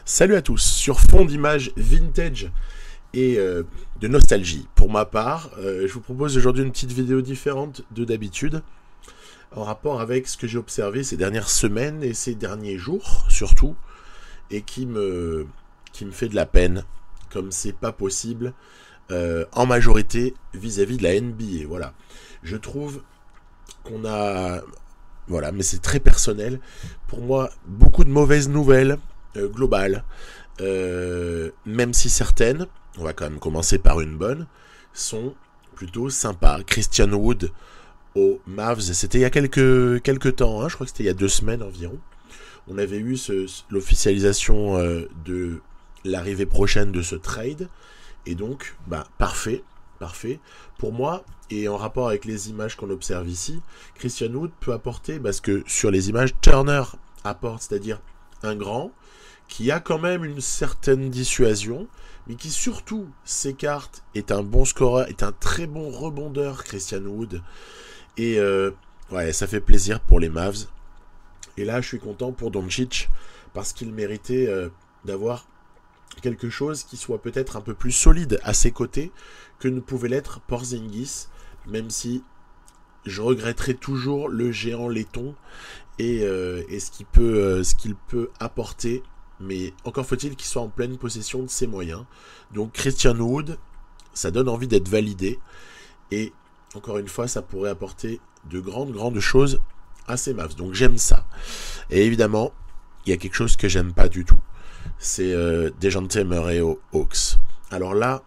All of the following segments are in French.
Salut à tous, sur fond d'images vintage et de nostalgie. Pour ma part, je vous propose aujourd'hui une petite vidéo différente de d'habitude, en rapport avec ce que j'ai observé ces dernières semaines et ces derniers jours, surtout, et qui me fait de la peine, comme c'est pas possible, en majorité vis-à-vis de la NBA. Voilà. Je trouve qu'on a... Voilà, mais c'est très personnel. Pour moi, beaucoup de mauvaises nouvelles globales, même si certaines, on va quand même commencer par une bonne, sont plutôt sympas. Christian Wood aux Mavs, c'était il y a quelques temps, hein, je crois que c'était il y a 2 semaines environ. On avait eu l'officialisation de l'arrivée prochaine de ce trade, et donc, parfait. Pour moi, et en rapport avec les images qu'on observe ici, Christian Wood peut apporter, parce que sur les images, Turner apporte, c'est-à-dire un grand, qui a quand même une certaine dissuasion, mais qui surtout s'écarte, est un bon scoreur, est un très bon rebondeur, Christian Wood. Et ouais, ça fait plaisir pour les Mavs. Et là, je suis content pour Doncic, parce qu'il méritait d'avoir quelque chose qui soit peut-être un peu plus solide à ses côtés que ne pouvait l'être Porzingis, même si je regretterai toujours le géant laiton et ce qu'il peut apporter, mais encore faut-il qu'il soit en pleine possession de ses moyens. Donc Christian Wood, ça donne envie d'être validé, et encore une fois, ça pourrait apporter de grandes choses à ces Mavs. Donc j'aime ça. Et évidemment, il y a quelque chose que j'aime pas du tout. C'est Dejounte Murray aux Hawks. Alors là,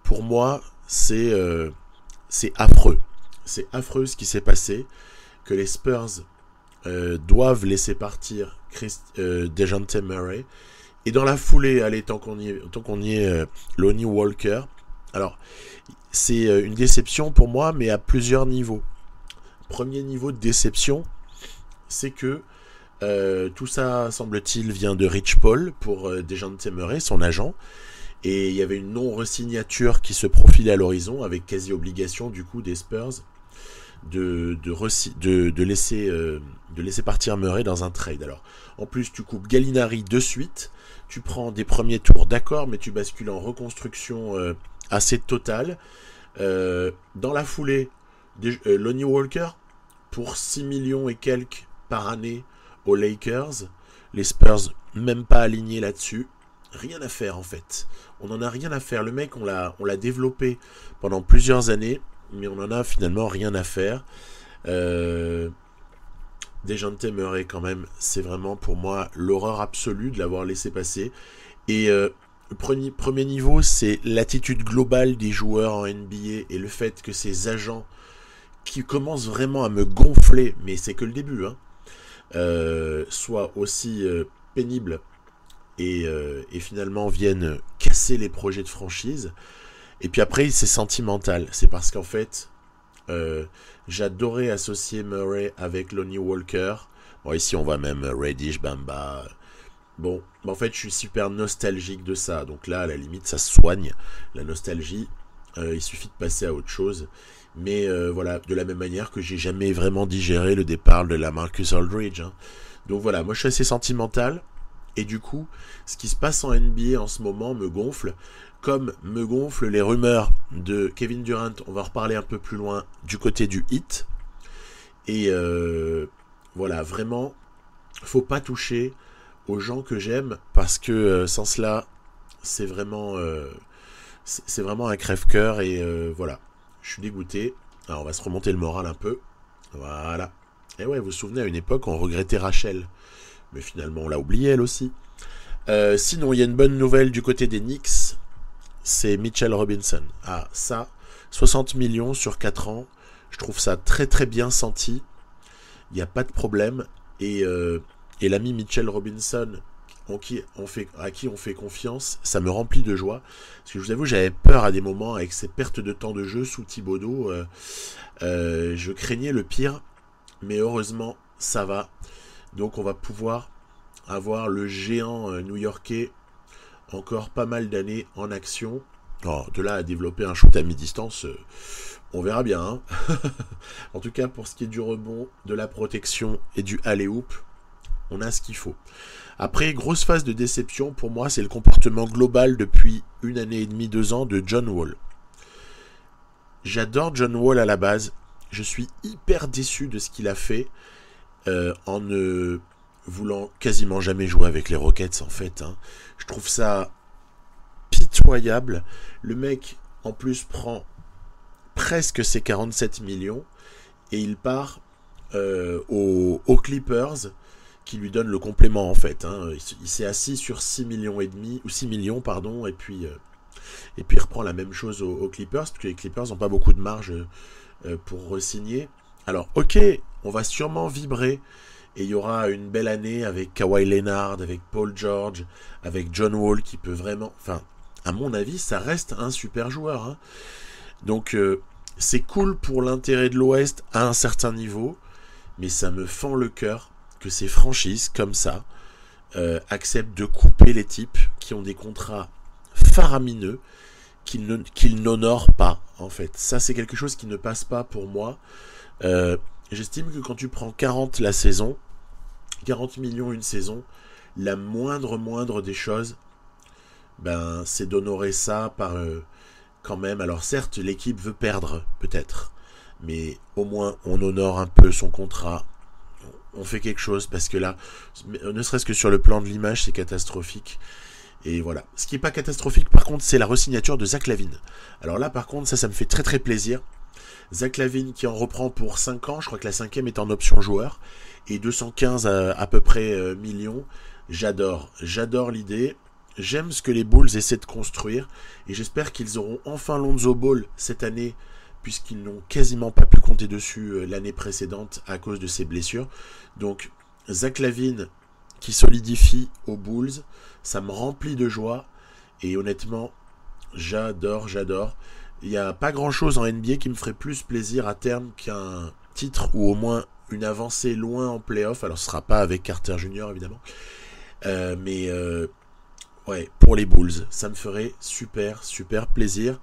pour moi, c'est affreux. C'est affreux ce qui s'est passé, que les Spurs doivent laisser partir Dejounte Murray. Et dans la foulée, allez, tant qu'on y est, Lonnie Walker. Alors, c'est une déception pour moi, mais à plusieurs niveaux. Premier niveau de déception, c'est que tout ça, semble-t-il, vient de Rich Paul pour Dejounte Murray, son agent. Et il y avait une non-resignature qui se profilait à l'horizon, avec quasi-obligation du coup des Spurs de laisser partir Murray dans un trade. Alors, en plus, tu coupes Gallinari de suite, tu prends des premiers tours, d'accord, mais tu bascules en reconstruction assez totale. Dans la foulée, Lonnie Walker, pour 6 millions et quelques par année aux Lakers, les Spurs même pas alignés là-dessus. Rien à faire en fait. On n'en a rien à faire. Le mec, on l'a développé pendant plusieurs années, mais on en a finalement rien à faire. Dejounte Murray quand même, c'est vraiment pour moi l'horreur absolue de l'avoir laissé passer. Et le premier niveau, c'est l'attitude globale des joueurs en NBA et le fait que ces agents qui commencent vraiment à me gonfler, mais c'est que le début, hein, soient aussi pénibles et finalement viennent casser les projets de franchise. Et puis après, c'est sentimental. C'est parce qu'en fait, j'adorais associer Murray avec Lonnie Walker. Bon, ici, on voit même Reddish, Bamba. Bon, en fait, je suis super nostalgique de ça. Donc là, à la limite, ça se soigne. La nostalgie, il suffit de passer à autre chose. Mais voilà, de la même manière que j'ai jamais vraiment digéré le départ de la Marcus Aldridge. Hein. Donc voilà, moi, je suis assez sentimental. Et du coup, ce qui se passe en NBA en ce moment me gonfle, comme me gonflent les rumeurs de Kevin Durant. On va en reparler un peu plus loin du côté du Heat. Et voilà, vraiment, faut pas toucher aux gens que j'aime, parce que sans cela, c'est vraiment un crève-cœur. Et voilà, je suis dégoûté. Alors on va se remonter le moral un peu. Voilà. Et ouais, vous vous souvenez, à une époque, on regrettait Rachel. Mais finalement, on l'a oublié, elle aussi. Sinon, il y a une bonne nouvelle du côté des Knicks. C'est Mitchell Robinson. Ah, ça, 60 millions sur 4 ans. Je trouve ça très très bien senti. Il n'y a pas de problème. Et l'ami Mitchell Robinson, à qui on fait confiance, ça me remplit de joie. Parce que je vous avoue, j'avais peur à des moments, avec ces pertes de temps de jeu sous Thibodeau. Je craignais le pire. Mais heureusement, ça va. Donc on va pouvoir avoir le géant new-yorkais encore pas mal d'années en action. Alors, de là à développer un shoot à mi-distance, on verra bien. Hein. En tout cas, pour ce qui est du rebond, de la protection et du alley-oop, on a ce qu'il faut. Après, grosse phase de déception, pour moi, c'est le comportement global depuis 1 année et demie, 2 ans de John Wall. J'adore John Wall à la base. Je suis hyper déçu de ce qu'il a fait en ne voulant quasiment jamais jouer avec les Rockets, en fait. Je trouve ça pitoyable. Le mec, en plus, prend presque ses 47 millions et il part aux Clippers qui lui donnent le complément, en fait. Il s'est assis sur 6 millions et demi, ou 6 millions, pardon, et puis il reprend la même chose aux Clippers, parce que les Clippers n'ont pas beaucoup de marge pour re-signer. Alors, ok, on va sûrement vibrer, et il y aura une belle année avec Kawhi Leonard, avec Paul George, avec John Wall, qui peut vraiment... Enfin, à mon avis, ça reste un super joueur. Donc, c'est cool pour l'intérêt de l'Ouest à un certain niveau, mais ça me fend le cœur que ces franchises, comme ça, acceptent de couper les types qui ont des contrats faramineux qu'ils n'honorent pas, en fait. Ça, c'est quelque chose qui ne passe pas pour moi. J'estime que quand tu prends 40 la saison, 40 millions une saison, la moindre des choses, c'est d'honorer ça par quand même. Alors certes, l'équipe veut perdre, peut-être, mais au moins on honore un peu son contrat. On fait quelque chose, parce que là, ne serait-ce que sur le plan de l'image, c'est catastrophique. Et voilà. Ce qui n'est pas catastrophique, par contre, c'est la re-signature de Zach LaVine. Alors là, par contre, ça me fait très très plaisir. Zach LaVine qui en reprend pour 5 ans, je crois que la 5e est en option joueur, et 215 à peu près millions. J'adore l'idée. J'aime ce que les Bulls essaient de construire, et j'espère qu'ils auront enfin Lonzo Ball cette année, puisqu'ils n'ont quasiment pas pu compter dessus l'année précédente à cause de ses blessures. Donc, Zach LaVine qui solidifie aux Bulls, ça me remplit de joie, et honnêtement, j'adore. Il n'y a pas grand-chose en NBA qui me ferait plus plaisir à terme qu'un titre, ou au moins une avancée loin en play-off. Alors, ce ne sera pas avec Carter Jr., évidemment, ouais, pour les Bulls, ça me ferait super plaisir.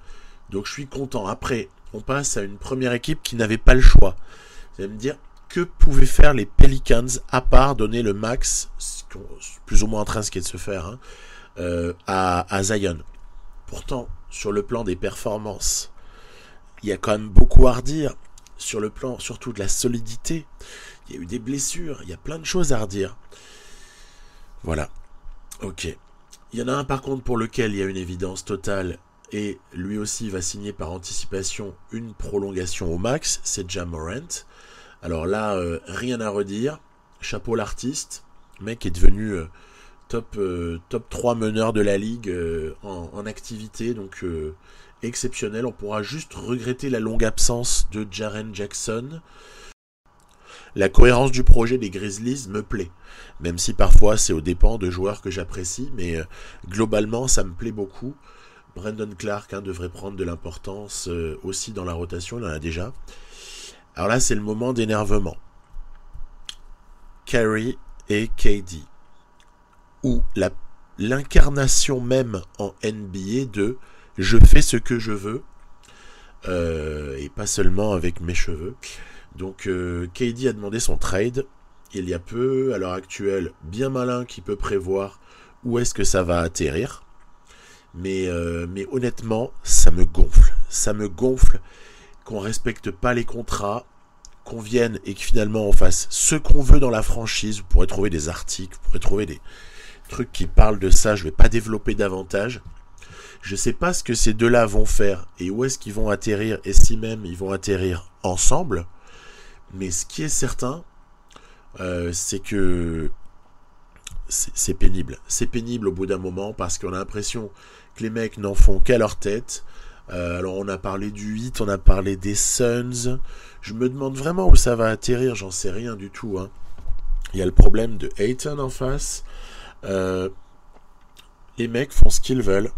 Donc, je suis content. Après, on passe à une première équipe qui n'avait pas le choix. Vous allez me dire, que pouvaient faire les Pelicans à part donner le max, plus ou moins en train ce qui est de se faire, à Zion. Pourtant, sur le plan des performances, il y a quand même beaucoup à redire. Sur le plan surtout de la solidité, il y a eu des blessures, il y a plein de choses à redire. Voilà. Ok. Il y en a un par contre pour lequel il y a une évidence totale, et lui aussi va signer par anticipation une prolongation au max, c'est Ja Morant. Alors là, rien à redire. Chapeau l'artiste. Le mec est devenu top 3 meneur de la ligue en activité. Donc exceptionnel. On pourra juste regretter la longue absence de Jaren Jackson. La cohérence du projet des Grizzlies me plaît. Même si parfois c'est aux dépens de joueurs que j'apprécie. Mais globalement, ça me plaît beaucoup. Brandon Clark devrait prendre de l'importance aussi dans la rotation. Il en a déjà. Alors là, c'est le moment d'énervement. Kyrie et KD. Ou l'incarnation même en NBA de « je fais ce que je veux » et pas seulement avec mes cheveux. Donc KD a demandé son trade il y a peu, à l'heure actuelle, bien malin qui peut prévoir où est-ce que ça va atterrir. Mais honnêtement, ça me gonfle. Ça me gonfle qu'on respecte pas les contrats, qu'on vienne et que finalement on fasse ce qu'on veut dans la franchise. Vous pourrez trouver des articles, vous pourrez trouver des trucs qui parlent de ça, je vais pas développer davantage. Je sais pas ce que ces deux-là vont faire et où est-ce qu'ils vont atterrir, et si même ils vont atterrir ensemble. Mais ce qui est certain, c'est que c'est pénible. C'est pénible au bout d'un moment, parce qu'on a l'impression que les mecs n'en font qu'à leur tête. Alors on a parlé du Heat, on a parlé des Suns. Je me demande vraiment où ça va atterrir, j'en sais rien du tout. Il y a le problème de Ayton en face. Les mecs font ce qu'ils veulent.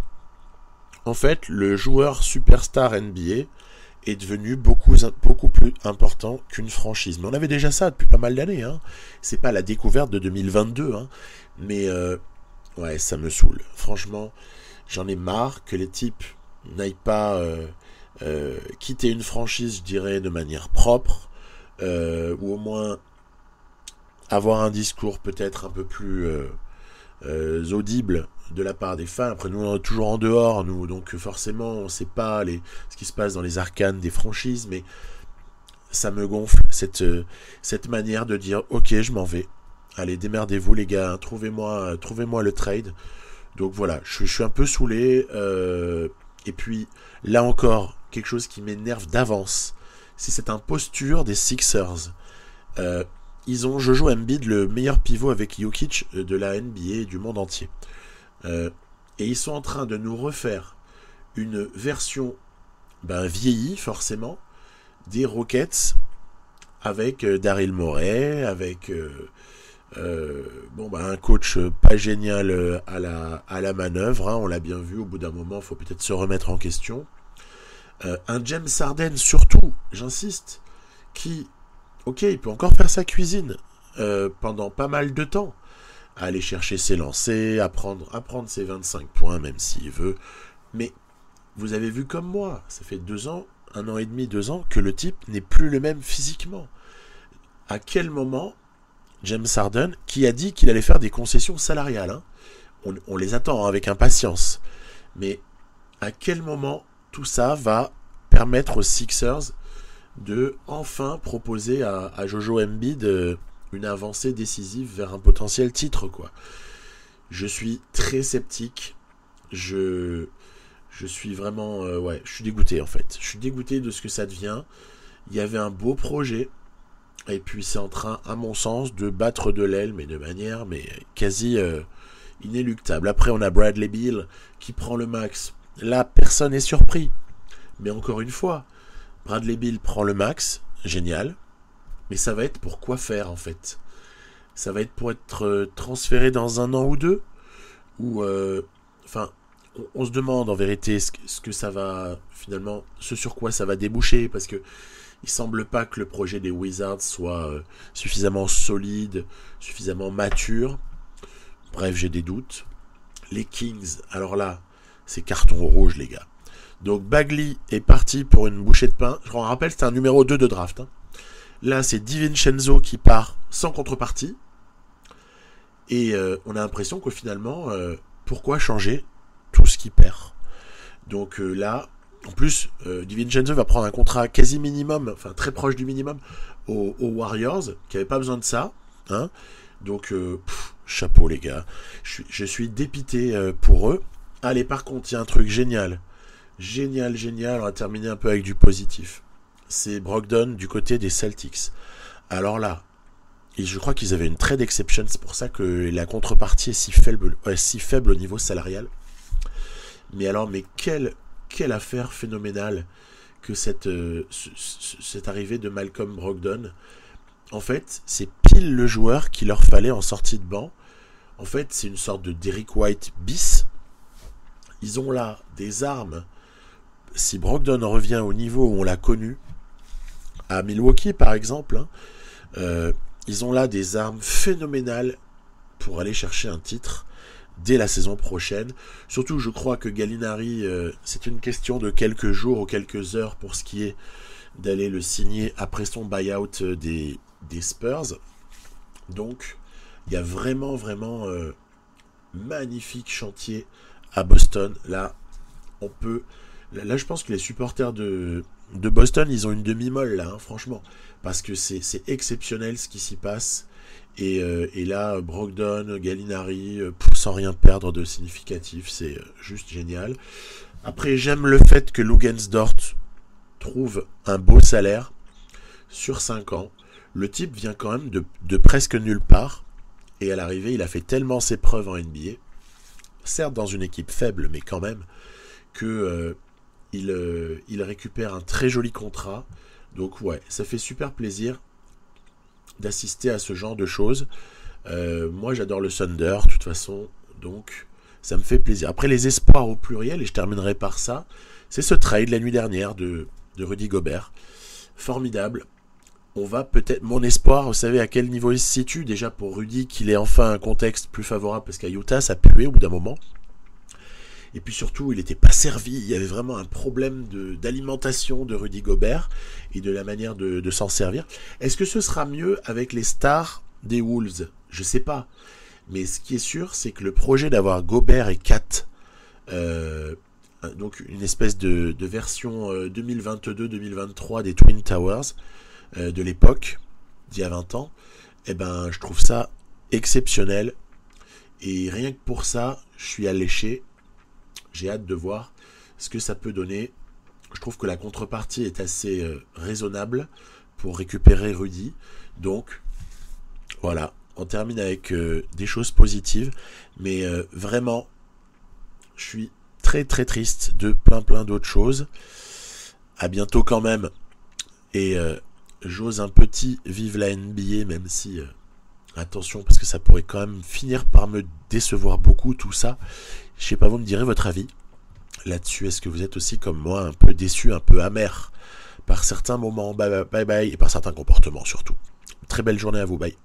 En fait, le joueur superstar NBA est devenu beaucoup plus important qu'une franchise. Mais on avait déjà ça depuis pas mal d'années. C'est pas la découverte de 2022. Mais ouais, ça me saoule. Franchement, j'en ai marre que les types n'aillent pas quitter une franchise, je dirais, de manière propre, ou au moins avoir un discours peut-être un peu plus audible de la part des fans. Après, nous, on est toujours en dehors, nous, donc forcément, on ne sait pas ce qui se passe dans les arcanes des franchises, mais ça me gonfle, cette manière de dire « Ok, je m'en vais. Allez, démerdez-vous, les gars. Trouvez-moi le trade. » Donc voilà, je suis un peu saoulé. Et puis, là encore, quelque chose qui m'énerve d'avance, c'est cette imposture des Sixers. Ils ont Jojo Embiid, le meilleur pivot avec Jokic de la NBA et du monde entier. Et ils sont en train de nous refaire une version vieillie, forcément, des Rockets avec Daryl Morey, avec un coach pas génial à la manœuvre, hein, on l'a bien vu, au bout d'un moment, il faut peut-être se remettre en question. Un James Harden, surtout, j'insiste, qui, ok, il peut encore faire sa cuisine pendant pas mal de temps, aller chercher ses lancers, à prendre ses 25 points, même s'il veut, mais vous avez vu comme moi, ça fait 2 ans, 1 an et demi, 2 ans, que le type n'est plus le même physiquement. À quel moment James Harden, qui a dit qu'il allait faire des concessions salariales, hein, on les attend avec impatience, mais à quel moment tout ça va permettre aux Sixers de enfin proposer à Jojo Embiid une avancée décisive vers un potentiel titre, quoi. Je suis très sceptique, je suis vraiment... je suis dégoûté en fait. Je suis dégoûté de ce que ça devient. Il y avait un beau projet. Et puis c'est en train, à mon sens, de battre de l'aile, mais de manière quasi inéluctable. Après, on a Bradley Beal qui prend le max. Là, personne n'est surpris. Mais encore une fois, Bradley Beal prend le max. Génial. Mais ça va être pour quoi faire en fait? Ça va être pour être transféré dans 1 an ou 2? Ou... on se demande en vérité ce que ça va finalement, ce sur quoi ça va déboucher, parce que il semble pas que le projet des Wizards soit suffisamment solide, suffisamment mature. Bref, j'ai des doutes. Les Kings, alors là, c'est carton rouge, les gars. Donc Bagley est parti pour une bouchée de pain. Je vous rappelle, c'était un numéro 2 de draft. Hein. Là, c'est DiVincenzo qui part sans contrepartie. Et on a l'impression que finalement, pourquoi changer tout ce qu'il perd? Donc là, en plus, DiVincenzo va prendre un contrat quasi minimum, enfin très proche du minimum, aux Warriors, qui n'avaient pas besoin de ça. Hein. Donc, chapeau les gars. Je suis dépité pour eux. Allez, par contre, il y a un truc génial. Génial. On va terminer un peu avec du positif. C'est Brogdon du côté des Celtics. Alors là, je crois qu'ils avaient une trade exception, c'est pour ça que la contrepartie est si faible au niveau salarial. Mais alors, quelle affaire phénoménale que cette arrivée de Malcolm Brogdon. En fait, c'est pile le joueur qu'il leur fallait en sortie de banc. En fait, c'est une sorte de Derrick White bis. Ils ont là des armes. Si Brogdon revient au niveau où on l'a connu, à Milwaukee par exemple, hein, ils ont là des armes phénoménales pour aller chercher un titre dès la saison prochaine. Surtout, je crois que Gallinari, c'est une question de quelques jours ou quelques heures pour ce qui est d'aller le signer après son buyout des Spurs. Donc, il y a vraiment magnifique chantier à Boston. Là, je pense que les supporters de Boston, ils ont une demi-molle là, hein, franchement, parce que c'est exceptionnel ce qui s'y passe. Et là, Brogdon, Gallinari, sans rien perdre de significatif, c'est juste génial. Après, j'aime le fait que Luguensdort trouve un beau salaire sur 5 ans. Le type vient quand même de presque nulle part, et à l'arrivée, il a fait tellement ses preuves en NBA, certes dans une équipe faible, mais quand même, que il récupère un très joli contrat. Donc ouais, ça fait super plaisir d'assister à ce genre de choses. Moi j'adore le Thunder de toute façon, donc ça me fait plaisir. Après, les espoirs au pluriel, et je terminerai par ça, c'est ce trade la nuit dernière de Rudy Gobert. Formidable. On va peut-être... Mon espoir, vous savez à quel niveau il se situe? Déjà pour Rudy, qu'il ait enfin un contexte plus favorable, parce qu'à Utah ça puait au bout d'un moment. Et puis surtout, il n'était pas servi. Il y avait vraiment un problème d'alimentation de Rudy Gobert et de la manière de s'en servir. Est-ce que ce sera mieux avec les stars des Wolves, je sais pas. Mais ce qui est sûr, c'est que le projet d'avoir Gobert et Kat, donc une espèce de version 2022-2023 des Twin Towers de l'époque, d'il y a 20 ans, eh ben, je trouve ça exceptionnel. Et rien que pour ça, je suis alléché. J'ai hâte de voir ce que ça peut donner. Je trouve que la contrepartie est assez raisonnable pour récupérer Rudy. Donc, voilà, on termine avec des choses positives. Mais vraiment, je suis très très triste de plein d'autres choses. À bientôt quand même. Et j'ose un petit vive la NBA, même si... attention, parce que ça pourrait quand même finir par me décevoir beaucoup, tout ça. Je sais pas, vous me direz votre avis là-dessus. Est-ce que vous êtes aussi comme moi un peu déçu, un peu amer par certains moments, bye bye, et par certains comportements surtout. Très belle journée à vous, bye.